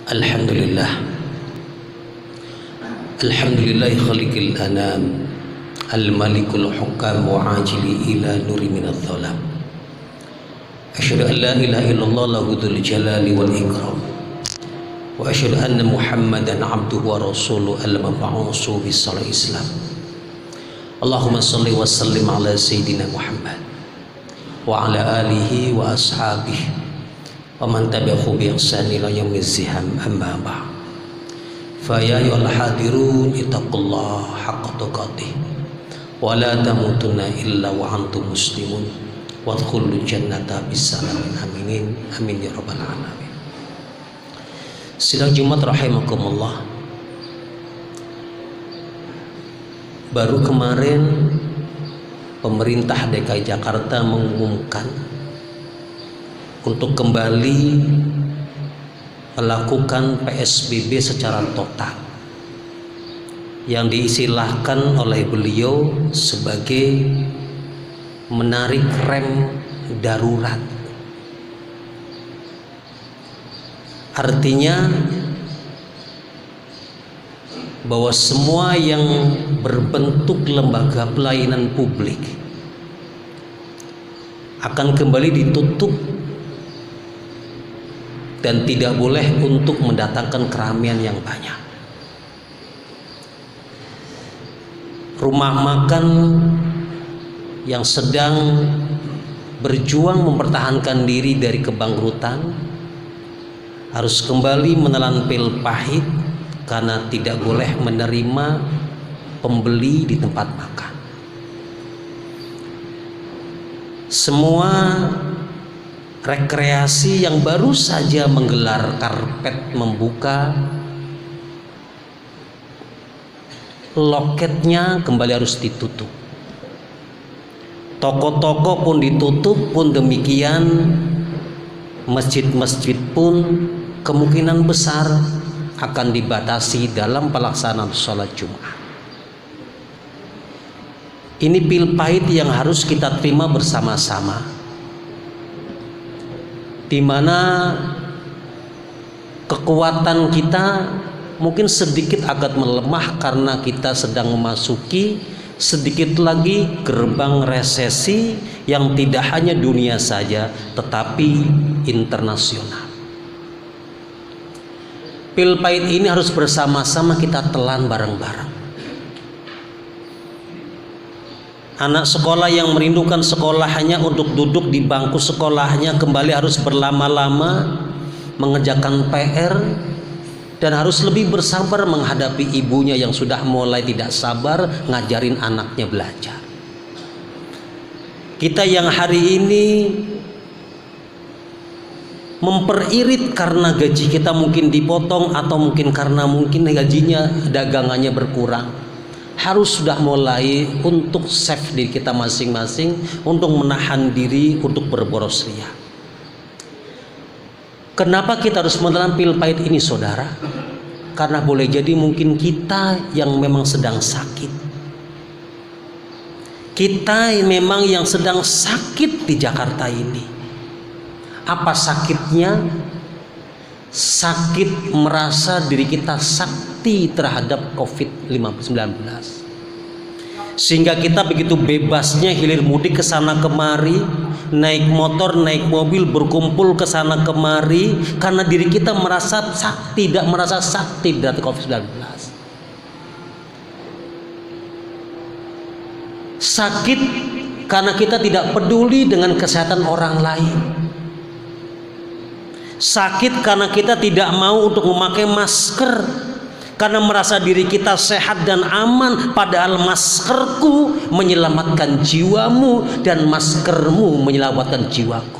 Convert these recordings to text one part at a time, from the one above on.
Alhamdulillah, Alhamdulillahi khaliqil anam, al-malikul hukam wa ajili ila nuri minadh dhalam. Asyhadu an la ilaha illallah lahu dzul jalali wal ikram, wa asyhadu anna Muhammadan abduhu wa rasuluhu al-mab'usu bis-salih islam. Allahumma shalli wa sallim ala sayyidina Muhammad wa ala alihi wa ashabihi wa man tabi'ahu bi ihsan ila yaumil ziham, amma ba'd. Fa ya ayyuhal hadirun ittaqullaha haqqa tuqatih wa la tamutunna illa wa antum muslimun wadkhulul jannata bisalamin aminin amin ya rabbal alamin. Sidang Jumat rahimakumullah. Baru kemarin pemerintah DKI Jakarta mengumumkan untuk kembali melakukan PSBB secara total yang diistilahkan oleh beliau sebagai menarik rem darurat. Artinya bahwa semua yang berbentuk lembaga pelayanan publik akan kembali ditutup dan tidak boleh untuk mendatangkan keramaian yang banyak. Rumah makan yang sedang berjuang mempertahankan diri dari kebangkrutan harus kembali menelan pil pahit karena tidak boleh menerima pembeli di tempat makan. Semua rekreasi yang baru saja menggelar karpet membuka, loketnya kembali harus ditutup. Toko-toko pun ditutup, pun demikian masjid-masjid pun kemungkinan besar akan dibatasi dalam pelaksanaan sholat Jumat. Ini pil pahit yang harus kita terima bersama-sama, di mana kekuatan kita mungkin sedikit agak melemah karena kita sedang memasuki sedikit lagi gerbang resesi yang tidak hanya dunia saja tetapi internasional. Pil pahit ini harus bersama-sama kita telan bareng-bareng. Anak sekolah yang merindukan sekolah hanya untuk duduk di bangku sekolahnya kembali harus berlama-lama mengerjakan PR dan harus lebih bersabar menghadapi ibunya yang sudah mulai tidak sabar ngajarin anaknya belajar. Kita yang hari ini memperirit karena gaji kita mungkin dipotong atau mungkin karena mungkin gajinya dagangannya berkurang, harus sudah mulai untuk save diri kita masing-masing, untuk menahan diri untuk berboros ria. Kenapa kita harus menelan pil pahit ini, saudara? Karena boleh jadi mungkin kita yang memang sedang sakit. Kita memang yang sedang sakit di Jakarta ini. Apa sakitnya? Sakit merasa diri kita sakti terhadap COVID-19, sehingga kita begitu bebasnya hilir mudik ke sana kemari, naik motor, naik mobil, berkumpul ke sana kemari karena diri kita merasa sakti, tidak merasa sakti dari COVID-19. Sakit karena kita tidak peduli dengan kesehatan orang lain. Sakit karena kita tidak mau untuk memakai masker karena merasa diri kita sehat dan aman, padahal maskerku menyelamatkan jiwamu dan maskermu menyelamatkan jiwaku.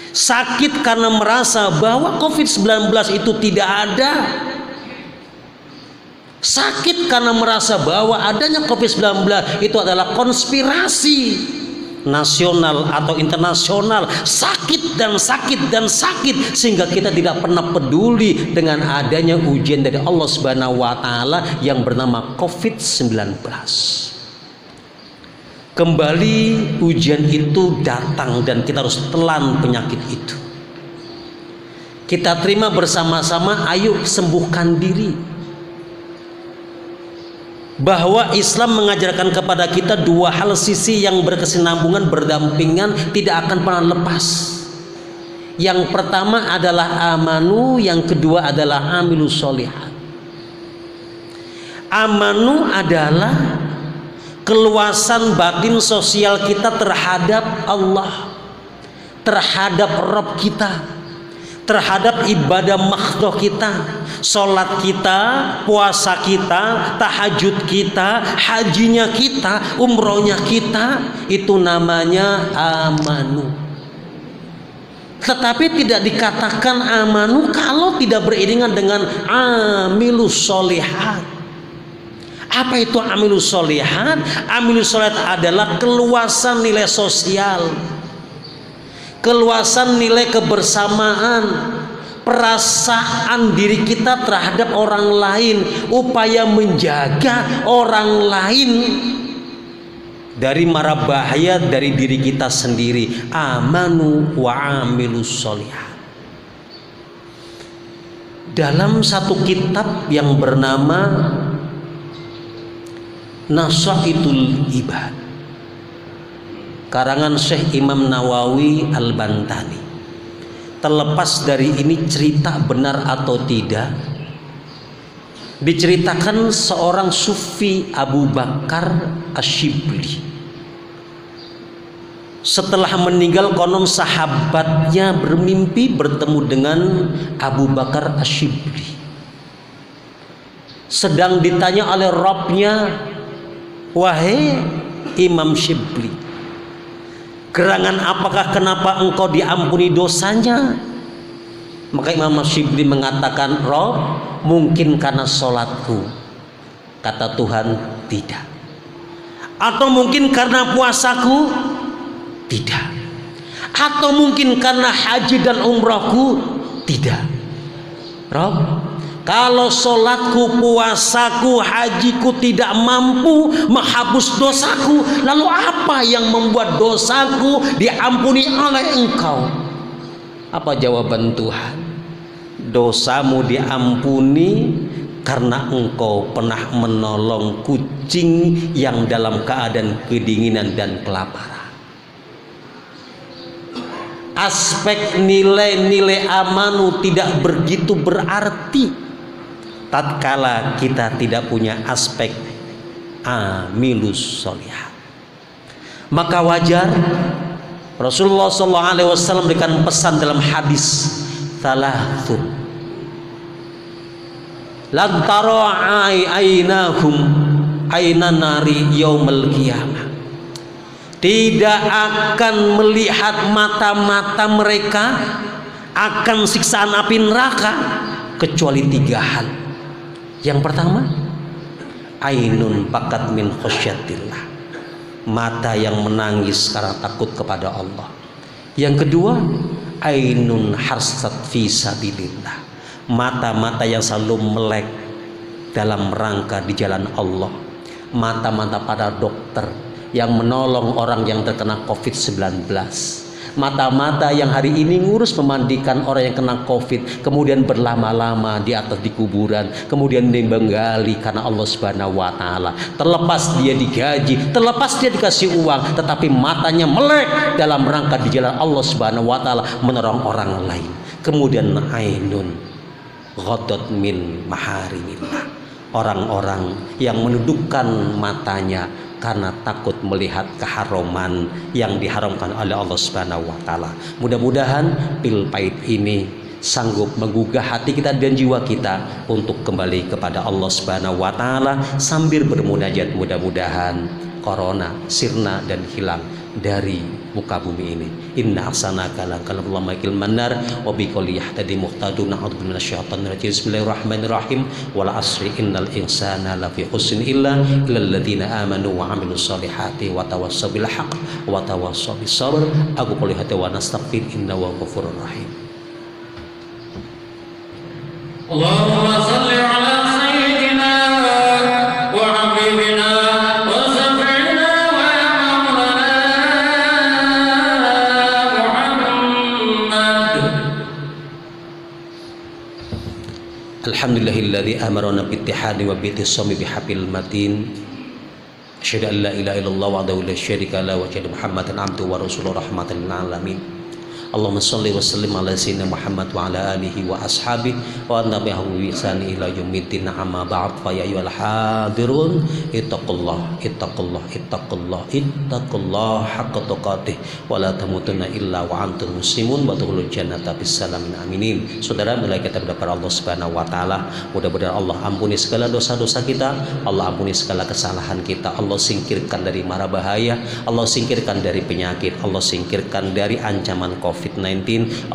Sakit karena merasa bahwa COVID-19 itu tidak ada. Sakit karena merasa bahwa adanya COVID-19 itu adalah konspirasi nasional atau internasional. Sakit dan sakit dan sakit sehingga kita tidak pernah peduli dengan adanya ujian dari Allah Subhanahu wa taala yang bernama COVID-19. Kembali ujian itu datang dan kita harus telan penyakit itu. Kita terima bersama-sama, ayo sembuhkan diri. Bahwa Islam mengajarkan kepada kita dua hal sisi yang berkesinambungan, berdampingan, tidak akan pernah lepas. Yang pertama adalah amanu, yang kedua adalah amilus sholihat. Amanu adalah keluasan batin sosial kita terhadap Allah, terhadap Rabb kita, terhadap ibadah makhdoh kita, sholat kita, puasa kita, tahajud kita, hajinya kita, umrohnya kita, itu namanya amanu. Tetapi tidak dikatakan amanu kalau tidak beriringan dengan amilus sholihat. Apa itu amilus sholihat? Amilus sholihat adalah keluasan nilai sosial, keluasan nilai kebersamaan, perasaan diri kita terhadap orang lain, upaya menjaga orang lain dari mara bahaya dari diri kita sendiri. Amanu wa amilus sholihat. Dalam satu kitab yang bernama Nasaitul Ibad, karangan Syekh Imam Nawawi Al-Bantani, terlepas dari ini cerita benar atau tidak, diceritakan seorang sufi Abu Bakar Asyibli. Setelah meninggal, konon sahabatnya bermimpi bertemu dengan Abu Bakar Asyibli. Sedang ditanya oleh Rabbnya, wahai Imam Syibli, gerangan apakah kenapa engkau diampuni dosanya? Maka Imam Syibli mengatakan, Rob, mungkin karena sholatku. Kata Tuhan, tidak. Atau mungkin karena puasaku? Tidak. Atau mungkin karena haji dan umrohku? Tidak. Rob, kalau sholatku, puasaku, hajiku tidak mampu menghapus dosaku, lalu apa yang membuat dosaku diampuni oleh engkau? Apa jawaban Tuhan? Dosamu diampuni karena engkau pernah menolong kucing yang dalam keadaan kedinginan dan kelaparan. Aspek nilai-nilai amanu tidak begitu berarti tatkala kita tidak punya aspek amilus sholihat. Maka wajar Rasulullah SAW berikan pesan dalam hadis, thalathun lan tara ainahum ainan nari yaumil qiyamah. Tidak akan melihat mata-mata mereka akan siksaan api neraka kecuali tiga hal. Yang pertama, ainun bakat min khosyatillah, mata yang menangis karena takut kepada Allah. Yang kedua, ainun harsat fi sabilillah, mata-mata yang selalu melek dalam rangka di jalan Allah. Mata-mata para dokter yang menolong orang yang terkena COVID-19, mata-mata yang hari ini ngurus memandikan orang yang kena COVID, kemudian berlama-lama di atas di kuburan, kemudian menggali karena Allah Subhanahu wa taala. Terlepas dia digaji, terlepas dia dikasih uang, tetapi matanya melek dalam rangka di jalan Allah Subhanahu wa taala menolong orang lain. Kemudian ainun ghaddat min maharimillah, orang-orang yang menundukkan matanya karena takut melihat keharuman yang diharamkan oleh Allah Subhanahu wa taala. Mudah-mudahan pil pahit ini sanggup menggugah hati kita dan jiwa kita untuk kembali kepada Allah Subhanahu wa taala sambil bermunajat. Mudah-mudahan corona sirna dan hilang dari muka bumi ini. Inna ahsanaka la kalamullah maikil manar wa biqouli yahtadi muhtadun a'udzu minasyaitonir rajim. Bismillahirrahmanirrahim. Wal asri innal insana lafi khusrin illa alladziina amanu wa 'amilus solihati wa tawassaw bil haqq wa tawassaw bis sabr. Aku qouli hati wa nastaghfir innahu ghafurur rahim. Allahumma shalli ala sayyidina wa habibina Alhamdulillahilladzi amarana bittihadi wa bitisami bihabil matin. Asyhadu an la ilaha illallah wahdahu la syarika lahu wa asyhadu Muhammadan abduhu wa rasuluhu rahmatan lil alamin. Allahumma shalli wa sallim ala sayyidina Muhammad wa ala alihi wa ashabihi wa tabi'ahum bi ihsan ila yaumiddin. Amma ba'd, fa ya ayyuhal hadirun ittaqullah haqqa tuqatih wa la tamutunna illa wa antum muslimun wa tadkhulul jannata bisalamin aminin. Saudara, malaikat kepada Allah Subhanahu wa taala, mudah-mudahan Allah ampuni segala dosa-dosa kita, Allah ampuni segala kesalahan kita, Allah singkirkan dari mara bahaya, Allah singkirkan dari penyakit, Allah singkirkan dari ancaman COVID-19.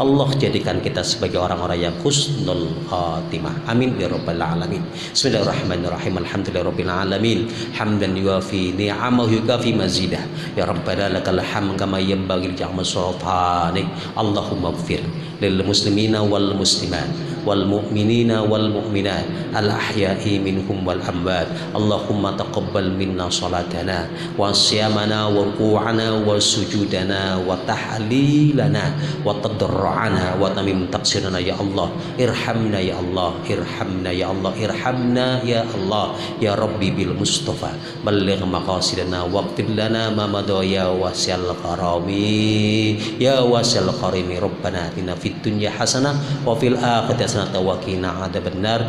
Allah jadikan kita sebagai orang-orang yang husnul khatimah. Amin ya rabbal alamin. Bismillahirrahmanirrahim. Alhamdulillahirabbil alamin. Hamdan yuafi ni'amahu yukafi mazidah. Ya rabbana lakal hamd kama yanbaghi li jahmi sultanik. Allahumma ighfir lil muslimina wal muslimat wal mu'minina wal mu'minat al ahya'i minhum wal amwat. Allahumma taqabbal minna salatana wa siyamana wa ruku'ana wa sujudana wa tahlilana wa tadarru'ana wa tamim taqsirana ya Allah. Irhamna ya Allah, irhamna ya Allah, irhamna ya Allah. Ya Rabbi bil Mustafa balligh maqasidana waqtib lana ma madaya wasyal karami ya wasyal karimi. Rabbana atina fid dunya hasanah wa fil akhirati hasanah wa qina adzabannar.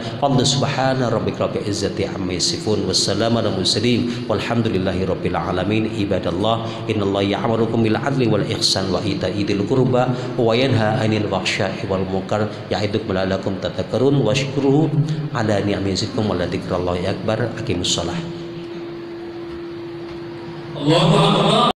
Subhana rabbika rabbil izzati amma yasifun wassalamu alal mursalin walhamdulillahi rabbil alamin. Ibadallah, innallaha ya'murukum bil adli wal ihsan wa ita'i dzil qurba wa yanha 'anil fahsya'i wal munkar ya'idukum la'allakum tadhakkarun washkuruhu ala ni'amikum wa la dzikrallahi akbar. Aqimussalah. Allahu akbar.